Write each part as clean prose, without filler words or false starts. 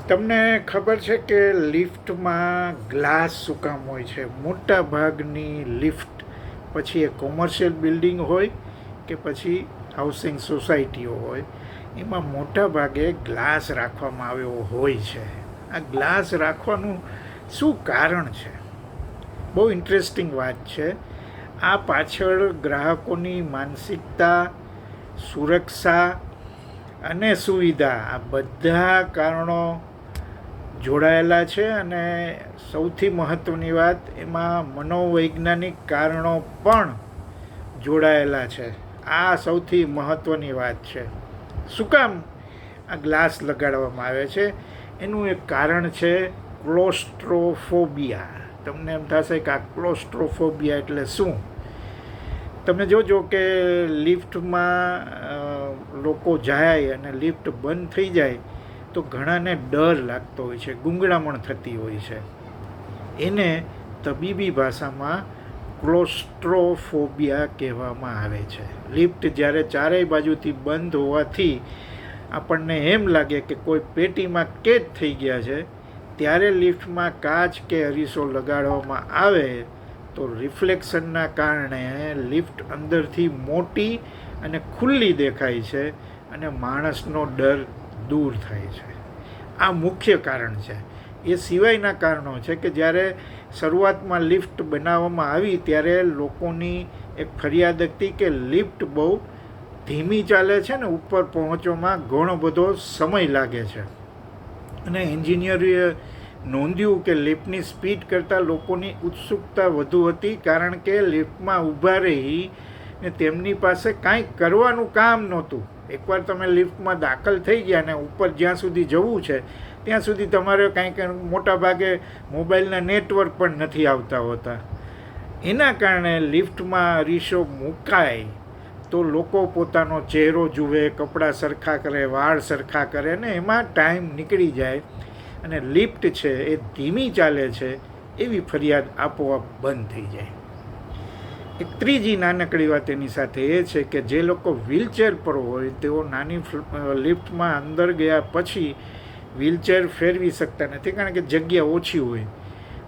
તમને ખબર છે કે લિફ્ટમાં ગ્લાસ શું કામ હોય છે? મોટા ભાગની લિફ્ટ, પછી એ કોમર્શિયલ બિલ્ડિંગ હોય કે પછી હાઉસિંગ સોસાયટીઓ હોય, એમાં મોટા ભાગે ગ્લાસ રાખવામાં આવ્યો હોય છે. આ ગ્લાસ રાખવાનું શું કારણ છે? બહુ ઇન્ટરેસ્ટિંગ વાત છે. આ પાછળ ગ્રાહકોની માનસિકતા, સુરક્ષા અને સુવિધા, આ બધા કારણો જોડાયેલા છે. અને સૌથી મહત્ત્વની વાત, એમાં મનોવૈજ્ઞાનિક કારણો પણ જોડાયેલા છે. આ સૌથી મહત્ત્વની વાત છે. શું કામ આ ગ્લાસ લગાડવામાં આવે છે? એનું એક કારણ છે ક્લોસ્ટ્રોફોબિયા. તમને એમ થશે કે આ ક્લોસ્ટ્રોફોબિયા એટલે શું? તમે જોજો કે લિફ્ટમાં લોકો જાય અને લિફ્ટ બંધ થઈ જાય તો ઘણાને ડર લાગતો હોય છે, ગૂંગળામણ થતી હોય છે. એને તબીબી ભાષામાં ક્લોસ્ટ્રોફોબિયા કહેવામાં આવે છે. લિફ્ટ જ્યારે ચારેય બાજુથી બંધ હોવાથી આપણને એમ લાગે કે કોઈ પેટીમાં કેદ થઈ ગયા છે, ત્યારે લિફ્ટમાં કાચ કે અરીસો લગાડવામાં આવે તો રિફ્લેક્શનના કારણે લિફ્ટ અંદરથી મોટી અને ખુલ્લી દેખાય છે અને માણસનો ડર દૂર થાય છે. આ મુખ્ય કારણ છે. એ સિવાયના કારણો છે કે જ્યારે શરૂઆતમાં લિફ્ટ બનાવવામાં આવી ત્યારે લોકોની એક ફરિયાદ હતી કે લિફ્ટ બહુ ધીમી ચાલે છે ને ઉપર પહોંચવામાં ઘણો બધો સમય લાગે છે. અને એન્જિનિયરોએ નોંધ્યું કે લિફ્ટની સ્પીડ કરતાં લોકોની ઉત્સુકતા વધુ હતી, કારણ કે લિફ્ટમાં ઊભા રહી ને તેમની પાસે કાંઈ કરવાનું કામ નહોતું. એકવાર તમે લિફ્ટમાં દાખલ થઈ ગયા ને ઉપર જ્યાં સુધી જવું છે ત્યાં સુધી તમારે કાંઈક મોટા ભાગે મોબાઈલના નેટવર્ક પણ નથી આવતા હોતા. એના કારણે લિફ્ટમાં અરીસો મુકાય તો લોકો પોતાનો ચહેરો જુએ, કપડાં સરખા કરે, વાળ સરખા કરે ને એમાં ટાઈમ નીકળી જાય અને લિફ્ટ છે એ ધીમી ચાલે છે એવી ફરિયાદ આપોઆપ બંધ થઈ જાય. એક ત્રીજી નાનકડી વાત એની સાથે એ છે કે જે લોકો વ્હીલચેર પર હોય તેઓ નાની લિફ્ટમાં અંદર ગયા પછી વ્હીલચેર ફેરવી શકતા નથી, કારણ કે જગ્યા ઓછી હોય.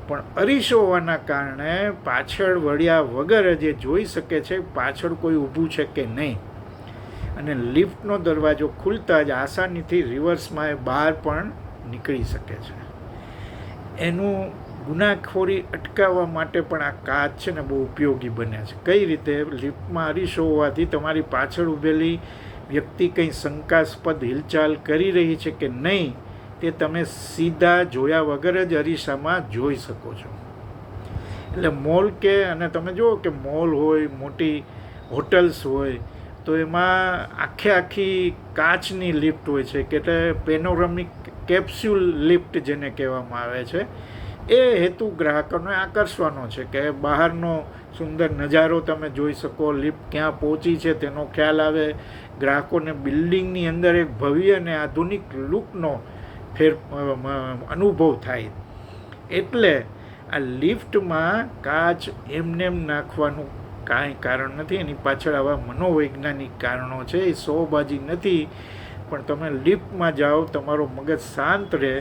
પણ અરીસો હોવાના કારણે પાછળ વળ્યા વગર જે જોઈ શકે છે પાછળ કોઈ ઊભું છે કે નહીં. અને લિફ્ટનો દરવાજો ખુલતા જ આસાનીથી રિવર્સમાં એ બહાર પણ નીકળી શકે છે. એનું ગુનાખોરી અટકાવવા માટે પણ આ કાચ છે ને બહુ ઉપયોગી બને છે. કઈ રીતે? લિફ્ટમાં અરીસો હોવાથી તમારી પાછળ ઊભેલી વ્યક્તિ કંઈ શંકાસ્પદ હિલચાલ કરી રહી છે કે નહીં તે તમે સીધા જોયા વગર જ અરીસામાં જોઈ શકો છો. એટલે મોલ કે, અને તમે જુઓ કે મોલ હોય, મોટી હોટલ્સ હોય, તો એમાં આખી કાચની લિફ્ટ હોય છે કે એટલે પેનોરામિક કેપ્સ્યુલ લિફ્ટ જેને કહેવામાં આવે છે. એ હેતુ ગ્રાહકોને આકર્ષવાનો છે કે બહારનો સુંદર નજારો તમે જોઈ શકો, લિફ્ટ ક્યાં પહોંચી છે તેનો ખ્યાલ આવે, ગ્રાહકોને બિલ્ડિંગની અંદર એક ભવ્ય અને આધુનિક લુકનો અનુભવ થાય. એટલે આ લિફ્ટમાં કાચ એમનેમ નાખવાનું કાંઈ કારણ નથી. એની પાછળ આવા મનોવૈજ્ઞાનિક કારણો છે. એ સોબાજી નથી, પણ તમે લિફ્ટમાં જાઓ, તમારો મગજ શાંત રહે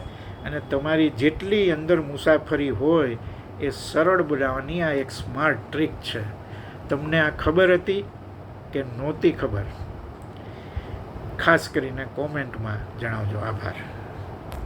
અને તમારી જેટલી અંદર મુસાફરી હોય એ સરળ બનાવવાની આ એક સ્માર્ટ ટ્રીક છે. તમને આ ખબર હતી કે નહોતી ખબર? ખાસ કરીને કોમેન્ટમાં જણાવજો. આભાર.